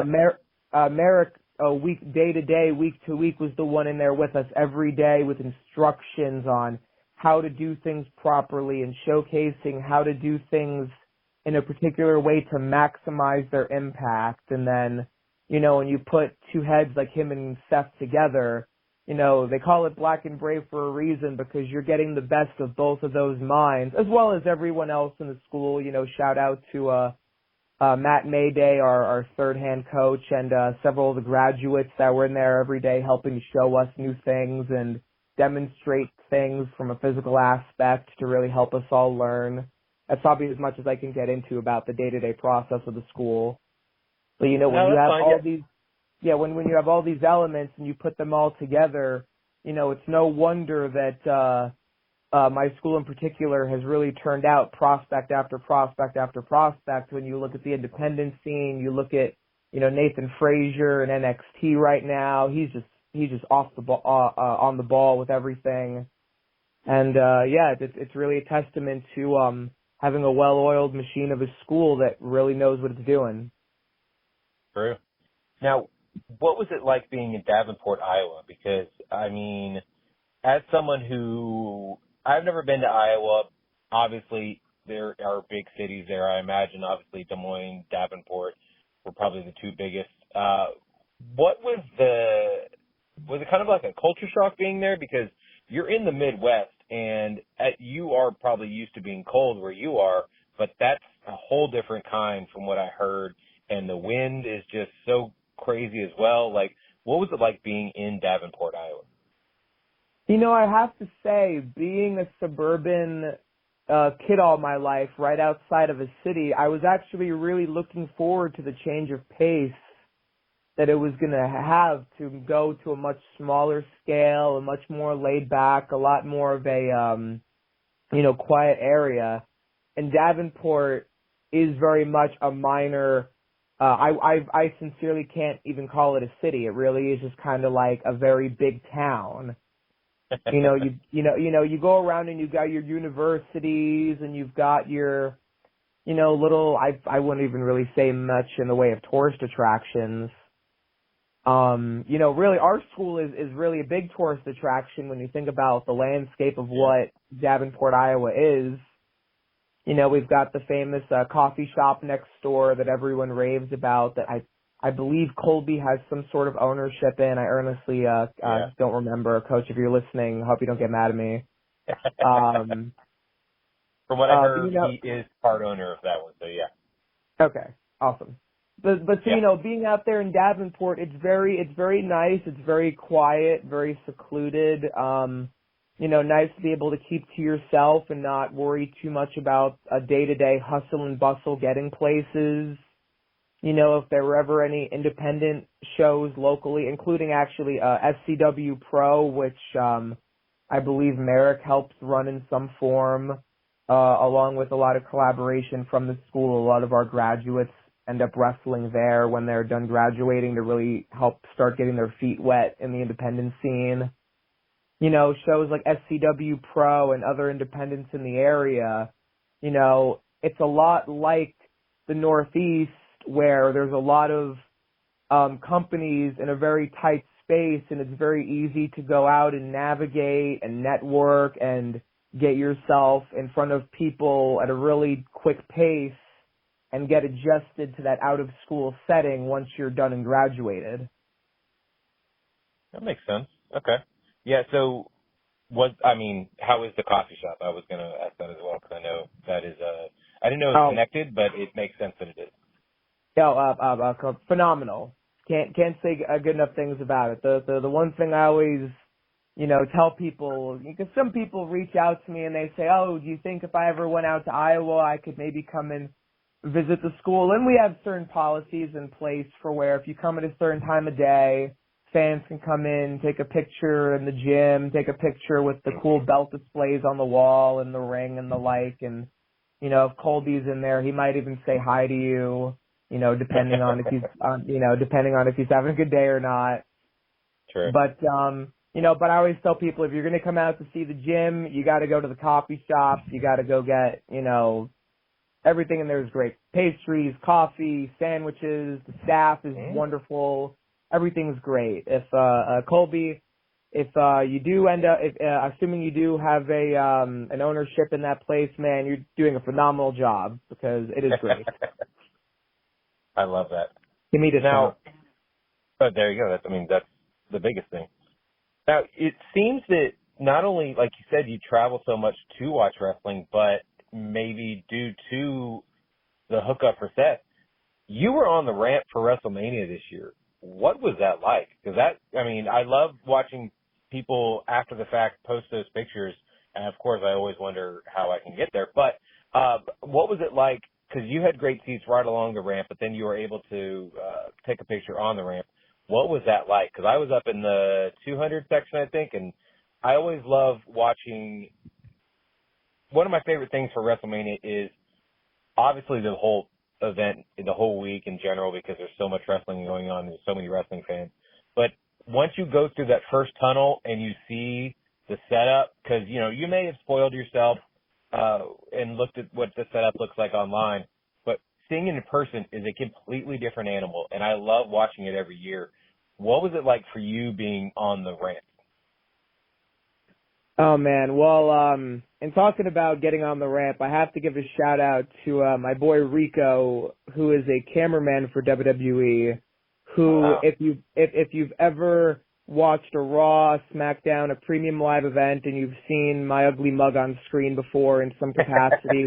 Merrick, day to day, week to week, was the one in there with us every day with instructions on how to do things properly and showcasing how to do things in a particular way to maximize their impact. And then, when you put two heads like him and Seth together, they call it Black and Brave for a reason, because you're getting the best of both of those minds, as well as everyone else in the school. Shout out to Matt Mayday, our third-hand coach, and several of the graduates that were in there every day helping to show us new things and demonstrate things from a physical aspect to really help us all learn. That's probably as much as I can get into about the day-to-day process of the school. But, when you have all these, when you have all these elements and you put them all together, it's no wonder that my school in particular has really turned out prospect after prospect after prospect. When you look at the independent scene, you look at, Nathan Frazier and NXT right now. He's just off the ball, on the ball with everything. And, it's really a testament to, having a well-oiled machine of a school that really knows what it's doing. True. Now, what was it like being in Davenport, Iowa? Because, as someone who, I've never been to Iowa. Obviously, there are big cities there. I imagine, obviously, Des Moines, Davenport were probably the two biggest. What was it kind of like a culture shock being there? Because you're in the Midwest, and you are probably used to being cold where you are, but that's a whole different kind from what I heard, and the wind is just so crazy as well. Like, what was it like being in Davenport, Iowa? I have to say, being a suburban kid all my life, right outside of a city, I was actually really looking forward to the change of pace that it was going to have to go to a much smaller scale, a much more laid back, a lot more of a, quiet area. And Davenport is very much a minor, I sincerely can't even call it a city. It really is just kind of like a very big town. You go around and you've got your universities and you've got your, little, I wouldn't even really say much in the way of tourist attractions. Really our school is really a big tourist attraction when you think about the landscape of what Davenport, Iowa is. We've got the famous coffee shop next door that everyone raves about that I believe Colby has some sort of ownership in. I earnestly don't remember. Coach, if you're listening, hope you don't get mad at me. From what I heard, he is part owner of that one, so yeah. Okay, awesome. But being out there in Davenport, it's very nice. It's very quiet, very secluded. Nice to be able to keep to yourself and not worry too much about a day-to-day hustle and bustle getting places. If there were ever any independent shows locally, including actually SCW Pro, which I believe Merrick helps run in some form, along with a lot of collaboration from the school. A lot of our graduates end up wrestling there when they're done graduating to really help start getting their feet wet in the independent scene. Shows like SCW Pro and other independents in the area, it's a lot like the Northeast, where there's a lot of companies in a very tight space, and it's very easy to go out and navigate and network and get yourself in front of people at a really quick pace and get adjusted to that out-of-school setting once you're done and graduated. That makes sense. Okay. Yeah, so how is the coffee shop? I was going to ask that as well, because I know that is, I didn't know it was connected, but it makes sense that it is. Phenomenal. Can't say good enough things about it. The one thing I always, tell people, because some people reach out to me and they say, oh, do you think if I ever went out to Iowa, I could maybe come and visit the school? And we have certain policies in place for where if you come at a certain time of day, fans can come in, take a picture in the gym, take a picture with the cool belt displays on the wall and the ring and the like. And, if Colby's in there, he might even say hi to you, depending on if he's having a good day or not. True. But, but I always tell people, if you're going to come out to see the gym, you got to go to the coffee shops. You got to go get, Everything in there is great. Pastries, coffee, sandwiches. The staff is wonderful. Everything's great. If Colby, if you do end up, assuming you do have an ownership in that place, man, you're doing a phenomenal job because it is great. I love that. Give me this now. Oh, there you go. That's the biggest thing. Now, it seems that not only, like you said, you travel so much to watch wrestling, but maybe due to the hookup for Seth, you were on the ramp for WrestleMania this year. What was that like? Because I love watching people after the fact post those pictures, and of course I always wonder how I can get there. But what was it like? Because you had great seats right along the ramp, but then you were able to take a picture on the ramp. What was that like? Because I was up in the 200 section, I think, and I always love watching. One of my favorite things for WrestleMania is obviously the whole event, the whole week in general, because there's so much wrestling going on. There's so many wrestling fans. But once you go through that first tunnel and you see the setup, because, you may have spoiled yourself and looked at what the setup looks like online, but seeing it in person is a completely different animal, and I love watching it every year. What was it like for you being on the ramp? Oh, man. Well, in talking about getting on the ramp, I have to give a shout-out to my boy Rico, who is a cameraman for WWE, who, wow. if you've ever watched a Raw, SmackDown, a premium live event, and you've seen my ugly mug on screen before in some capacity,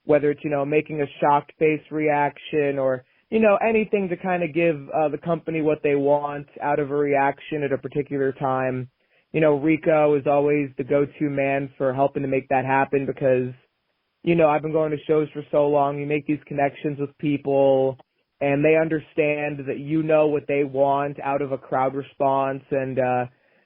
whether it's making a shocked face reaction or anything to kind of give the company what they want out of a reaction at a particular time. Rico is always the go-to man for helping to make that happen because I've been going to shows for so long. You make these connections with people and they understand that what they want out of a crowd response. And,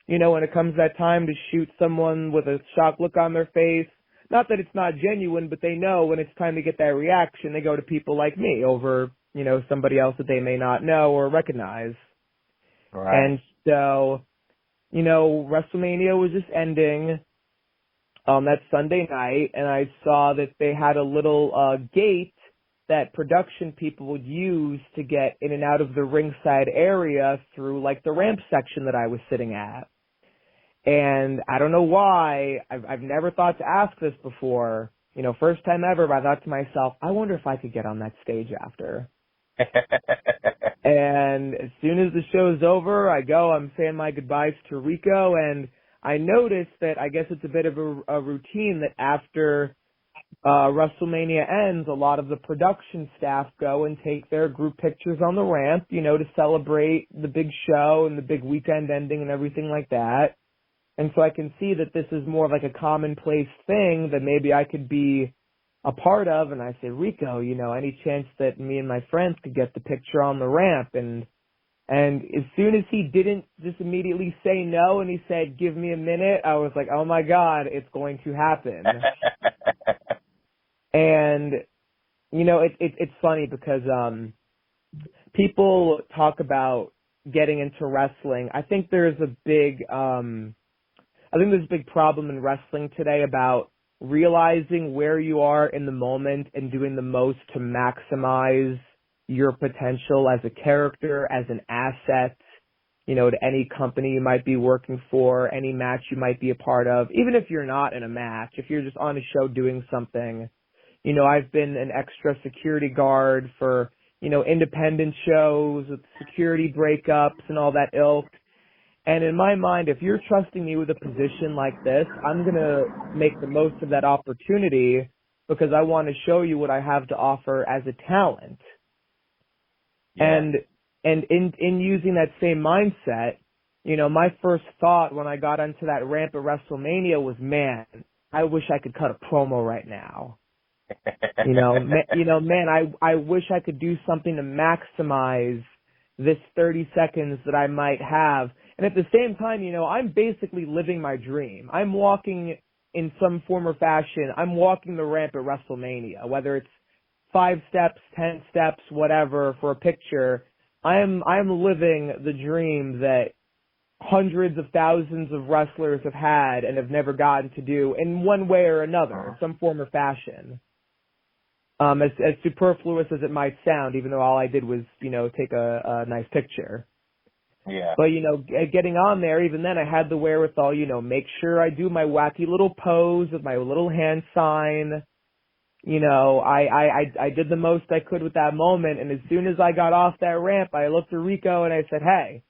when it comes that time to shoot someone with a shocked look on their face, not that it's not genuine, but they know when it's time to get that reaction, they go to people like me over, somebody else that they may not know or recognize. Right. And so, WrestleMania was just ending that Sunday night, and I saw that they had a little gate that production people would use to get in and out of the ringside area through, the ramp section that I was sitting at. And I don't know why, I've never thought to ask this before. First time ever, but I thought to myself, I wonder if I could get on that stage after. And as soon as the show's over, I'm saying my goodbyes to Rico, and I noticed that I guess it's a bit of a routine that after WrestleMania ends, a lot of the production staff go and take their group pictures on the ramp, to celebrate the big show and the big weekend ending and everything like that. And so I can see that this is more of a commonplace thing that maybe I could be a part of. And I say, Rico, any chance that me and my friends could get the picture on the ramp? And as soon as he didn't just immediately say no and he said, give me a minute, I was like, oh my God, it's going to happen. And, it's funny because, people talk about getting into wrestling. I think there's a big problem in wrestling today about realizing where you are in the moment and doing the most to maximize your potential as a character, as an asset, to any company you might be working for, any match you might be a part of, even if you're not in a match, if you're just on a show doing something. I've been an extra security guard for, independent shows with security breakups and all that ilk. And in my mind, if you're trusting me with a position like this, I'm going to make the most of that opportunity because I want to show you what I have to offer as a talent. Yeah. And in using that same mindset, my first thought when I got onto that ramp at WrestleMania was, man, I wish I could cut a promo right now. I wish I could do something to maximize this 30 seconds that I might have. And at the same time, I'm basically living my dream. I'm walking in some form or fashion. I'm walking the ramp at WrestleMania, whether it's 5 steps, 10 steps, whatever, for a picture. I'm living the dream that hundreds of thousands of wrestlers have had and have never gotten to do in one way or another, some form or fashion. as superfluous as it might sound, even though all I did was, take a nice picture. Yeah. But, getting on there, even then I had the wherewithal, make sure I do my wacky little pose with my little hand sign. I did the most I could with that moment, and as soon as I got off that ramp, I looked at Rico and I said, hey,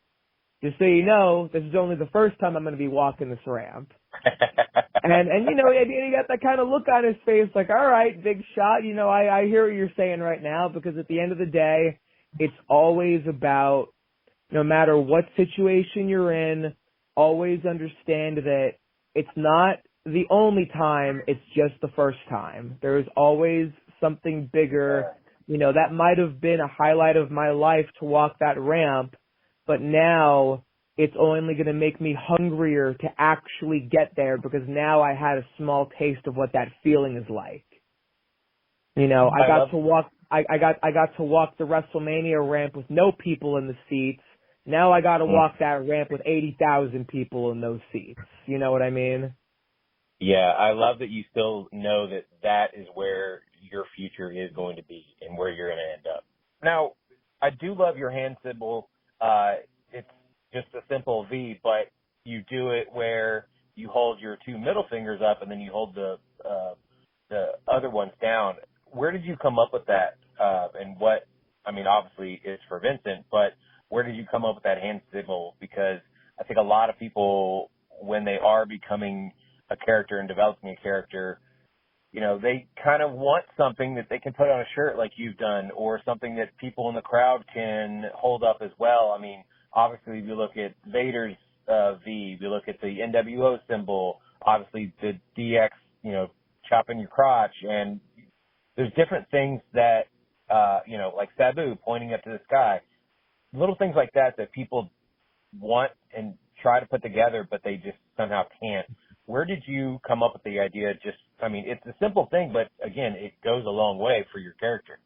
just so you know, this is only the first time I'm going to be walking this ramp. and he got that kind of look on his face like, all right, big shot. I hear what you're saying right now, because at the end of the day, it's always about, no matter what situation you're in, always understand that it's not the only time, it's just the first time. There is always something bigger. That might have been a highlight of my life to walk that ramp, but now it's only going to make me hungrier to actually get there, because now I had a small taste of what that feeling is like. I got to walk the WrestleMania ramp with no people in the seats. Now I got to walk that ramp with 80,000 people in those seats. You know what I mean? Yeah, I love that you still know that that is where your future is going to be and where you're going to end up. Now, I do love your hand symbol. It's just a simple V, but you do it where you hold your two middle fingers up and then you hold the other ones down. Where did you come up with that? And what, obviously it's for Vincent, but where did you come up with that hand symbol? Because I think a lot of people, when they are becoming a character and developing a character, they kind of want something that they can put on a shirt like you've done, or something that people in the crowd can hold up as well. Obviously, if you look at Vader's V, you look at the NWO symbol, obviously the DX, chopping your crotch, and there's different things that, like Sabu pointing up to the sky, little things like that people want and try to put together, but they just somehow can't. Where did you come up with the idea? It's a simple thing, but again, it goes a long way for your character.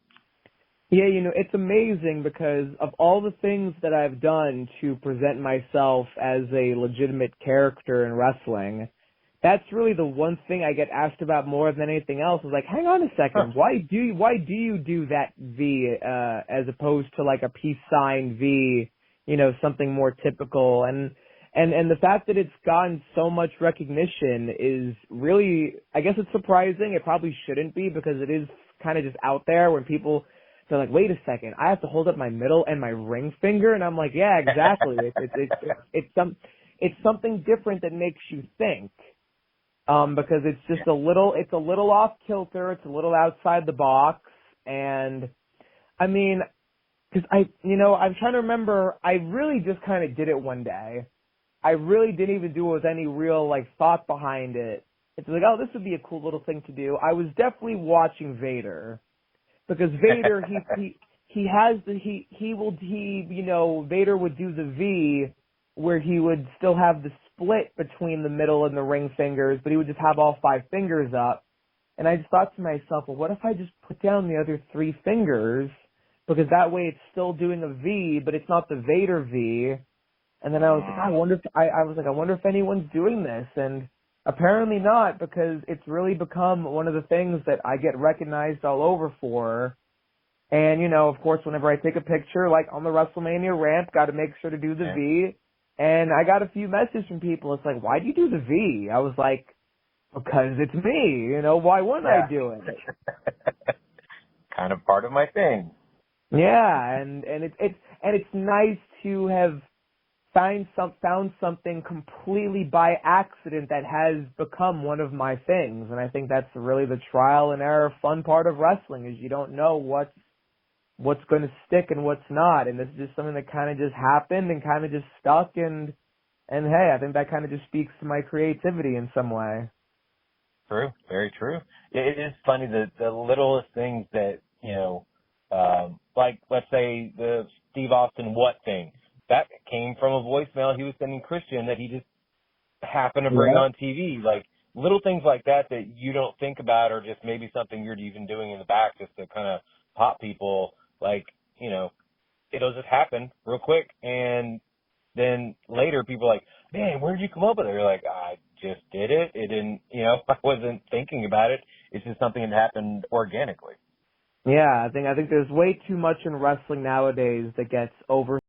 Yeah, it's amazing, because of all the things that I've done to present myself as a legitimate character in wrestling, that's really the one thing I get asked about more than anything else. Is like, hang on a second, why do you do that V as opposed to like a peace sign V, something more typical? And the fact that it's gotten so much recognition is really, I guess it's surprising. It probably shouldn't be, because it is kind of just out there when people, they're like, wait a second, I have to hold up my middle and my ring finger? And I'm like, yeah, exactly. It's something different that makes you think. Because it's just a little off kilter. It's a little outside the box. And because I'm trying to remember, I really just kind of did it one day. I really didn't even do it with any real thought behind it. It's like, oh, this would be a cool little thing to do. I was definitely watching Vader, because Vader, Vader would do the V where he would still have the split between the middle and the ring fingers, but he would just have all 5 fingers up. And I just thought to myself, well, what if I just put down the other 3 fingers? Because that way it's still doing a V, but it's not the Vader V. And then I was like, I wonder if anyone's doing this. And apparently not, because it's really become one of the things that I get recognized all over for. And, of course, whenever I take a picture, like on the WrestleMania ramp, got to make sure to do the V. And I got a few messages from people. It's like, why do you do the V? I was like, because it's me. Why wouldn't I do it? Kind of part of my thing. Yeah, and it's nice to have found something completely by accident that has become one of my things. And I think that's really the trial and error fun part of wrestling, is you don't know what's going to stick and what's not. And this is just something that kind of just happened and kind of just stuck. And hey, I think that kind of just speaks to my creativity in some way. True. Very true. It is funny, the littlest things that, like, let's say the Steve Austin what thing, that came from a voicemail he was sending Christian that he just happened to bring on TV. Like, little things like that you don't think about, or just maybe something you're even doing in the back just to kind of pop people. Like, it'll just happen real quick. And then later people are like, man, where did you come up with it? You're like, I just did it. It didn't, I wasn't thinking about it. It's just something that happened organically. Yeah, I think there's way too much in wrestling nowadays that gets over